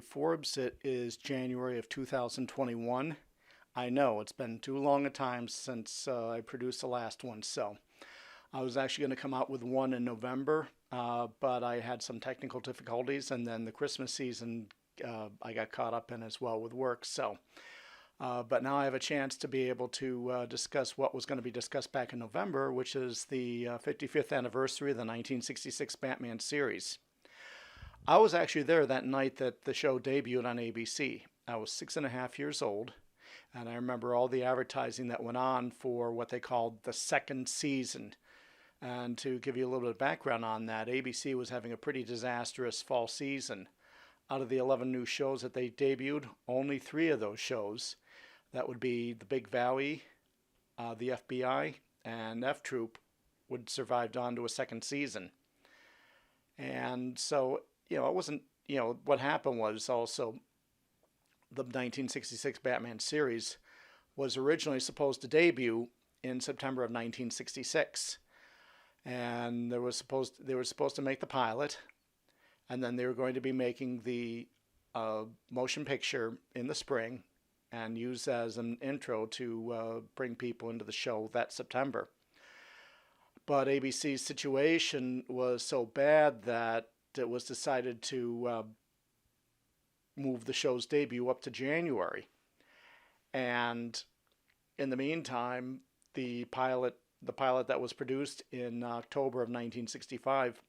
Forbes. It is January of 2021. I know it's been too long a time since I produced the last one, so I was actually going to come out with one in November, but I had some technical difficulties, and then the Christmas season I got caught up in as well with work. But now I have a chance to be able to discuss what was going to be discussed back in November, which is the 55th anniversary of the 1966 Batman series. I was actually there that night that the show debuted on ABC. I was 6.5 years old, and I remember all the advertising that went on for what they called the second season. And to give you a little bit of background on that, ABC was having a pretty disastrous fall season. Out of the 11 new shows that they debuted, only 3 of those shows, that would be The Big Valley, the FBI, and F Troop, would survive on to a second season. And so it wasn't, what happened was also the 1966 Batman series was originally supposed to debut in September of 1966. And they were supposed to make the pilot, and then they were going to be making the motion picture in the spring and use as an intro to bring people into the show that September. But ABC's situation was so bad that it was decided to move the show's debut up to January. And in the meantime, the pilot that was produced in October of 1965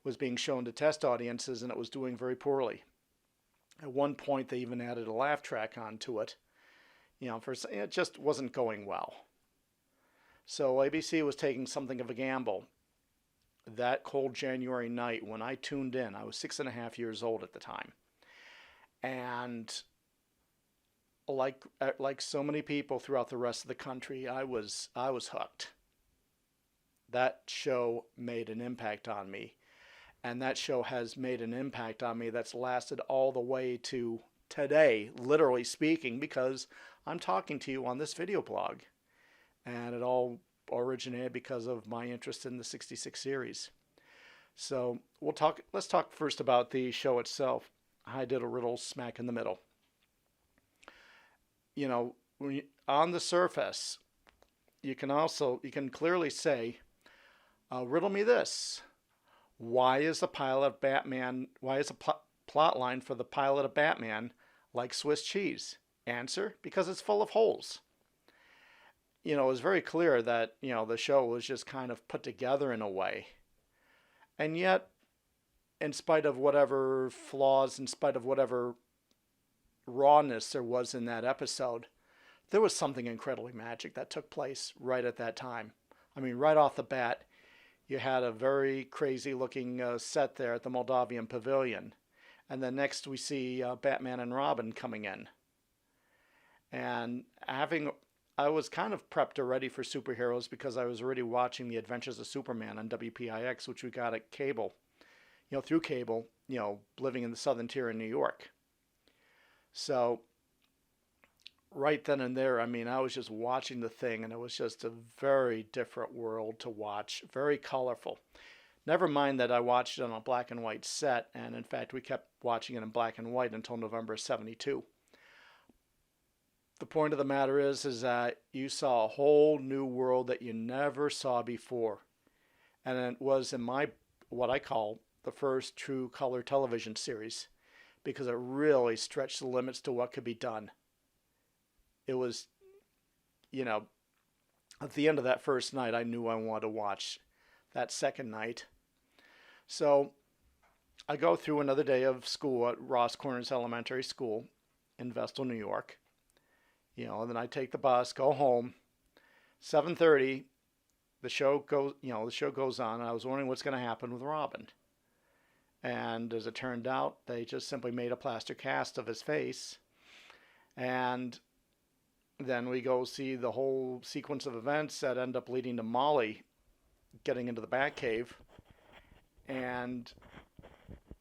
was being shown to test audiences, and it was doing very poorly. At one point, they even added a laugh track onto it. It just wasn't going well. So ABC was taking something of a gamble. That cold January night when I tuned in, I was 6.5 years old at the time. And like so many people throughout the rest of the country, I was hooked. That show made an impact on me. And that show has made an impact on me that's lasted all the way to today, literally speaking, because I'm talking to you on this video blog. And it all originated because of my interest in the 66 series. So let's talk first about the show itself. I did a riddle smack in the middle. On the surface, you can clearly say, riddle me this. Why is the plot line for the pilot of Batman like Swiss cheese? Answer, because it's full of holes. It was very clear that, the show was just kind of put together in a way. And yet, in spite of whatever flaws, in spite of whatever rawness there was in that episode, there was something incredibly magic that took place right at that time. I mean, right off the bat, you had a very crazy looking set there at the Moldavian Pavilion. And then next we see Batman and Robin coming in. And I was kind of prepped already for superheroes because I was already watching The Adventures of Superman on WPIX, which we got at cable, through cable, living in the southern tier in New York. So right then and there, I was just watching the thing, and it was just a very different world to watch, very colorful. Never mind that I watched it on a black and white set, and in fact, we kept watching it in black and white until November 72. The point of the matter is that you saw a whole new world that you never saw before. And it was in what I call the first true color television series, because it really stretched the limits to what could be done. It was, at the end of that first night, I knew I wanted to watch that second night. So I go through another day of school at Ross Corners Elementary School in Vestal, New York. Then I take the bus, go home. 7:30, the show goes on. I was wondering what's going to happen with Robin. And as it turned out, they just simply made a plaster cast of his face. And Then we go see the whole sequence of events that end up leading to Molly getting into the Batcave. And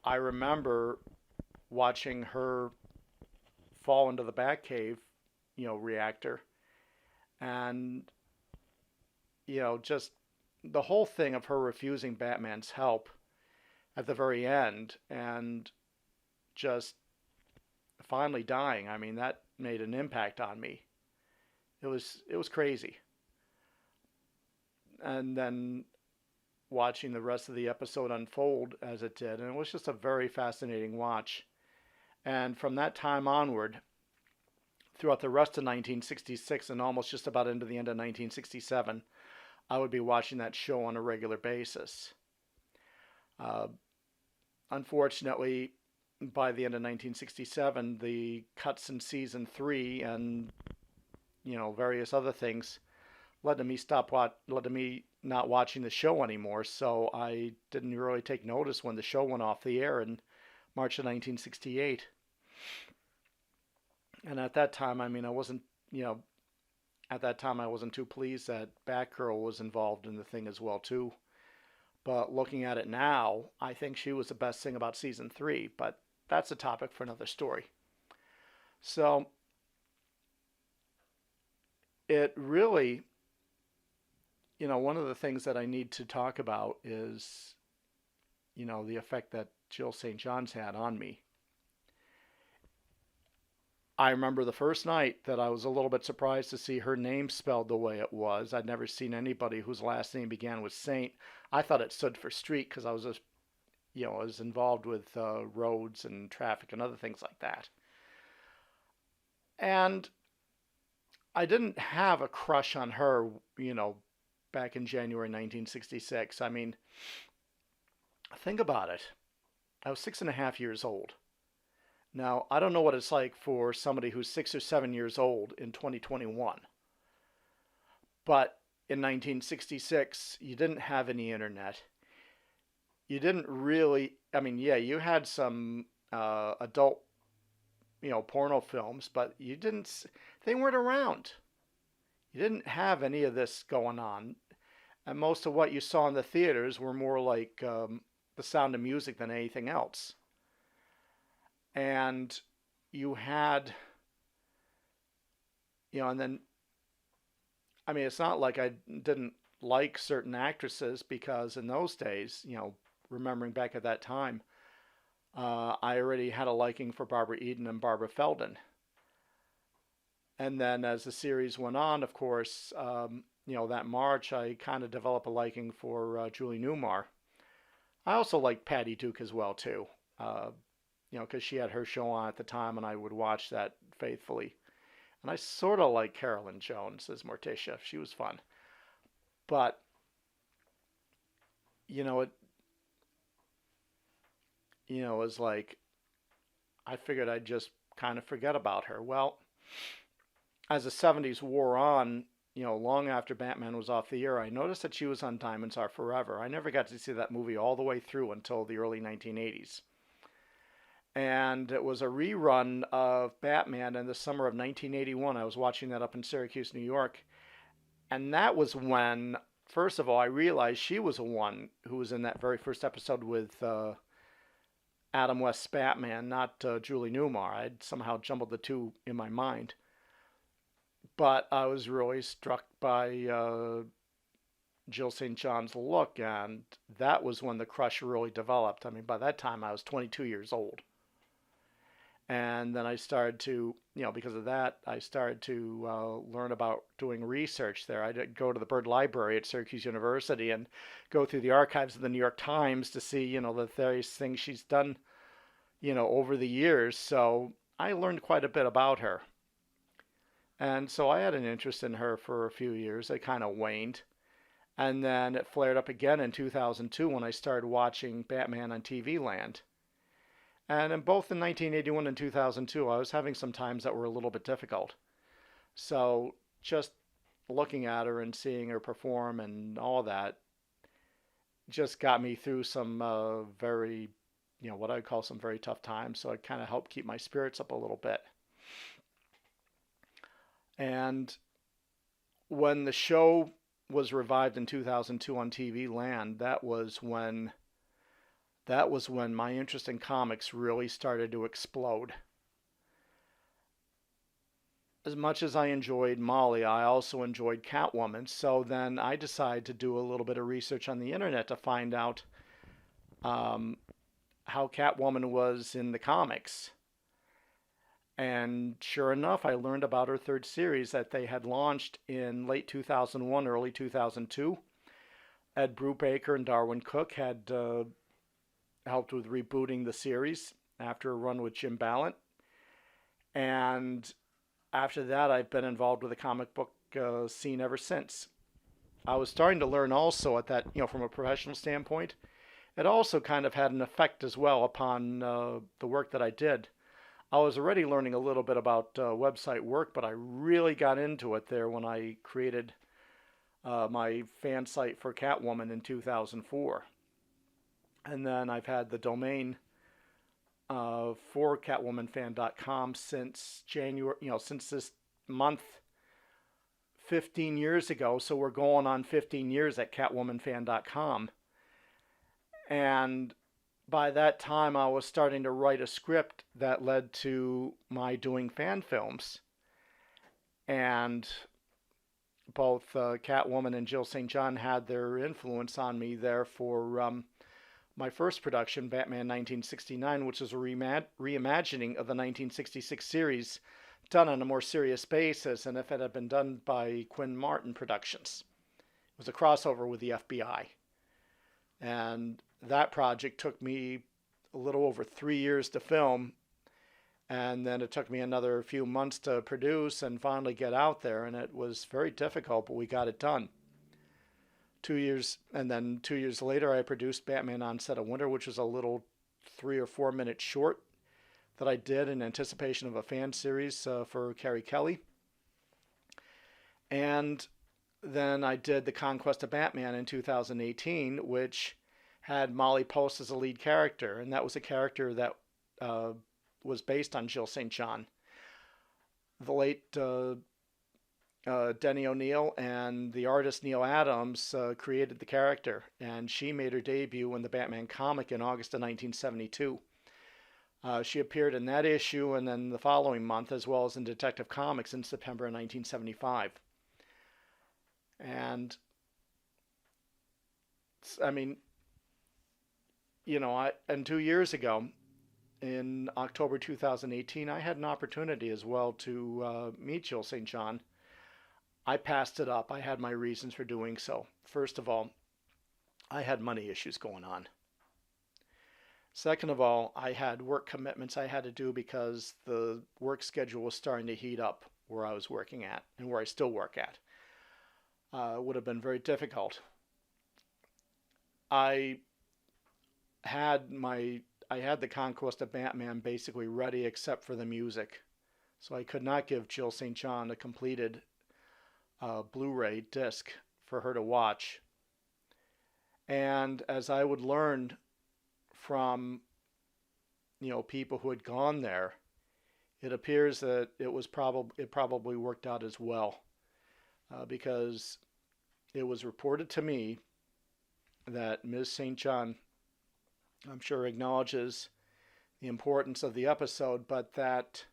I remember watching her fall into the Batcave, reactor. And, just the whole thing of her refusing Batman's help at the very end and just finally dying. I mean, that made an impact on me. It was crazy. And then watching the rest of the episode unfold as it did, and it was just a very fascinating watch. And from that time onward, throughout the rest of 1966 and almost just about into the end of 1967, I would be watching that show on a regular basis. Uh, Unfortunately, by the end of 1967, the cuts in season three and various other things led to me led to me not watching the show anymore. So I didn't really take notice when the show went off the air in March of 1968. And at that time, I mean, I wasn't, at that time I wasn't too pleased that Batgirl was involved in the thing as well too. But looking at it now, I think she was the best thing about season three. But that's a topic for another story. So it really, one of the things that I need to talk about is, the effect that Jill St. John's had on me. I remember the first night that I was a little bit surprised to see her name spelled the way it was. I'd never seen anybody whose last name began with Saint. I thought it stood for street because I was I was involved with roads and traffic and other things like that. And I didn't have a crush on her, back in January 1966. I mean, think about it. I was 6.5 years old. Now, I don't know what it's like for somebody who's 6 or 7 years old in 2021. But in 1966, you didn't have any internet. You didn't really, I mean, yeah, you had some adult, porno films, but they weren't around. You didn't have any of this going on. And most of what you saw in the theaters were more like The Sound of Music than anything else. And you had, and then, I mean, it's not like I didn't like certain actresses because in those days, remembering back at that time, I already had a liking for Barbara Eden and Barbara Feldon. And then as the series went on, of course, that March, I kind of developed a liking for Julie Newmar. I also liked Patty Duke as well, too. Because she had her show on at the time, and I would watch that faithfully. And I sort of like Carolyn Jones as Morticia. She was fun. But, it was like, I figured I'd just kind of forget about her. Well, as the 70s wore on, long after Batman was off the air, I noticed that she was on Diamonds Are Forever. I never got to see that movie all the way through until the early 1980s. And it was a rerun of Batman in the summer of 1981. I was watching that up in Syracuse, New York. And that was when, first of all, I realized she was the one who was in that very first episode with Adam West's Batman, not Julie Newmar. I'd somehow jumbled the two in my mind. But I was really struck by Jill St. John's look, and that was when the crush really developed. I mean, by that time, I was 22 years old. And then I started to, because of that, I started to learn about doing research there. I'd go to the Byrd Library at Syracuse University and go through the archives of the New York Times to see, the various things she's done, over the years. So I learned quite a bit about her. And so I had an interest in her for a few years. It kind of waned. And then it flared up again in 2002 when I started watching Batman on TV Land. And in both in 1981 and 2002, I was having some times that were a little bit difficult. So just looking at her and seeing her perform and all that just got me through some very, what I'd call some very tough times. So it kind of helped keep my spirits up a little bit. And when the show was revived in 2002 on TV Land, that was when my interest in comics really started to explode. As much as I enjoyed Molly, I also enjoyed Catwoman. So then I decided to do a little bit of research on the internet to find out um, how Catwoman was in the comics. And sure enough, I learned about her third series that they had launched in late 2001, early 2002. Ed Brubaker and Darwin Cook had helped with rebooting the series after a run with Jim Ballant. And after that, I've been involved with the comic book scene ever since. I was starting to learn also at that, from a professional standpoint. It also kind of had an effect as well upon the work that I did. I was already learning a little bit about website work, but I really got into it there when I created my fan site for Catwoman in 2004. And then I've had the domain for CatwomanFan.com since January, since this month, 15 years ago. So we're going on 15 years at CatwomanFan.com. And by that time, I was starting to write a script that led to my doing fan films. And both Catwoman and Jill St. John had their influence on me there for my first production, Batman 1969, which is a reimagining of the 1966 series done on a more serious basis, and if it had been done by Quinn Martin Productions. It was a crossover with the FBI. And that project took me a little over 3 years to film, and then it took me another few months to produce and finally get out there, and it was very difficult, but we got it done. 2 years, and then 2 years later, I produced Batman Onset of Winter, which was a little 3 or 4 minute short that I did in anticipation of a fan series for Carrie Kelly. And then I did The Conquest of Batman in 2018, which had Molly Post as a lead character, and that was a character that was based on Jill St. John. The late Denny O'Neil and the artist Neil Adams created the character, and she made her debut in the Batman comic in August of 1972. She appeared in that issue and then the following month, as well as in Detective Comics in September of 1975. And, I mean, and 2 years ago, in October 2018, I had an opportunity as well to meet Jill St. John. I passed it up. I had my reasons for doing so. First of all, I had money issues going on. Second of all, I had work commitments I had to do because the work schedule was starting to heat up where I was working at and where I still work at. It would have been very difficult. I had the Conquest of Batman basically ready except for the music. So I could not give Jill St. John a completed Blu-ray disc for her to watch. And as I would learn from people who had gone there, it appears that it probably worked out as well, because it was reported to me that Ms. St. John, I'm sure, acknowledges the importance of the episode, but that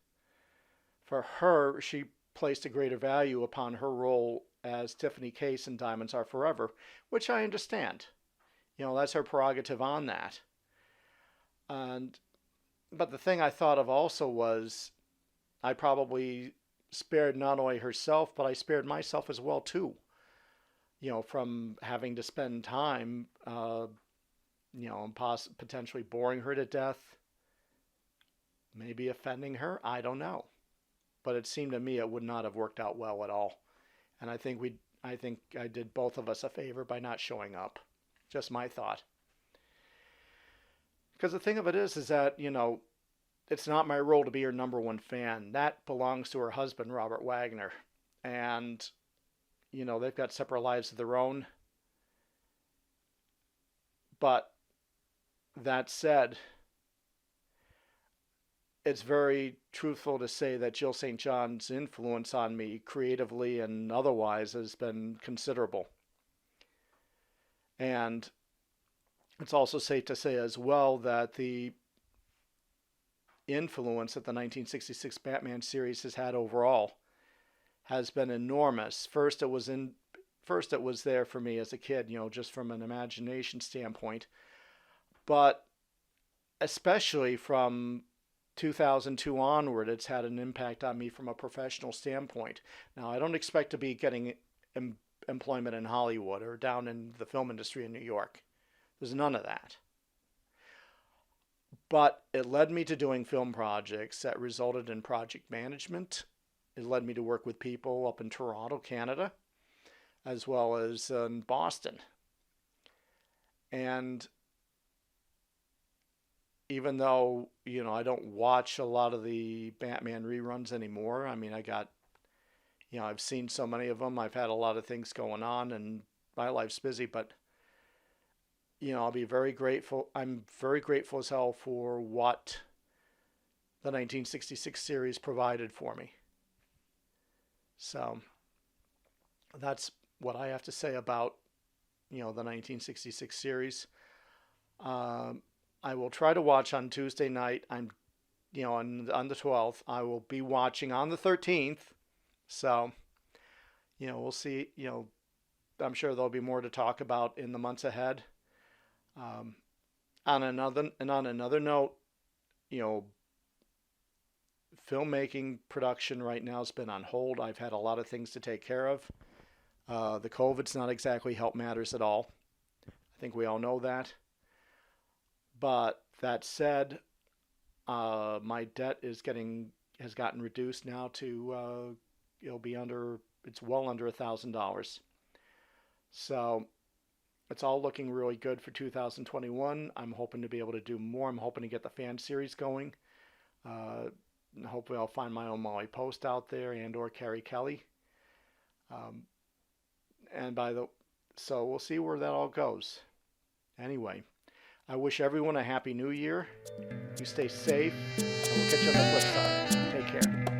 for her, she placed a greater value upon her role as Tiffany Case in Diamonds Are Forever, which I understand. That's her prerogative on that. But the thing I thought of also was I probably spared not only herself, but I spared myself as well too. From having to spend time, potentially boring her to death, maybe offending her. I don't know, but it seemed to me it would not have worked out well at all. And I think I did both of us a favor by not showing up. Just my thought. Because the thing of it is that, it's not my role to be her number one fan. That belongs to her husband, Robert Wagner. And, they've got separate lives of their own. But that said, it's very truthful to say that Jill St. John's influence on me creatively and otherwise has been considerable. And it's also safe to say as well that the influence that the 1966 Batman series has had overall has been enormous. First it was there for me as a kid, just from an imagination standpoint, but especially from 2002 onward, it's had an impact on me from a professional standpoint. Now, I don't expect to be getting employment in Hollywood or down in the film industry in New York. There's none of that. But it led me to doing film projects that resulted in project management. It led me to work with people up in Toronto, Canada, as well as in Boston. And even though, I don't watch a lot of the Batman reruns anymore, I mean, I've seen so many of them. I've had a lot of things going on and my life's busy, but I'll be very grateful. I'm very grateful as hell for what the 1966 series provided for me. So that's what I have to say about, the 1966 series. I will try to watch on Tuesday night. I'm, on the 12th. I will be watching on the 13th. So, we'll see. I'm sure there'll be more to talk about in the months ahead. On another note, filmmaking production right now has been on hold. I've had a lot of things to take care of. The COVID's not exactly helped matters at all. I think we all know that. But that said, my debt has gotten reduced now to it's well under $1,000. So it's all looking really good for 2021. I'm hoping to be able to do more. I'm hoping to get the fan series going. Hopefully I'll find my own Molly Post out there and or Carrie Kelly. So we'll see where that all goes. Anyway, I wish everyone a happy new year. You stay safe, and we'll catch you on the flip side. Take care.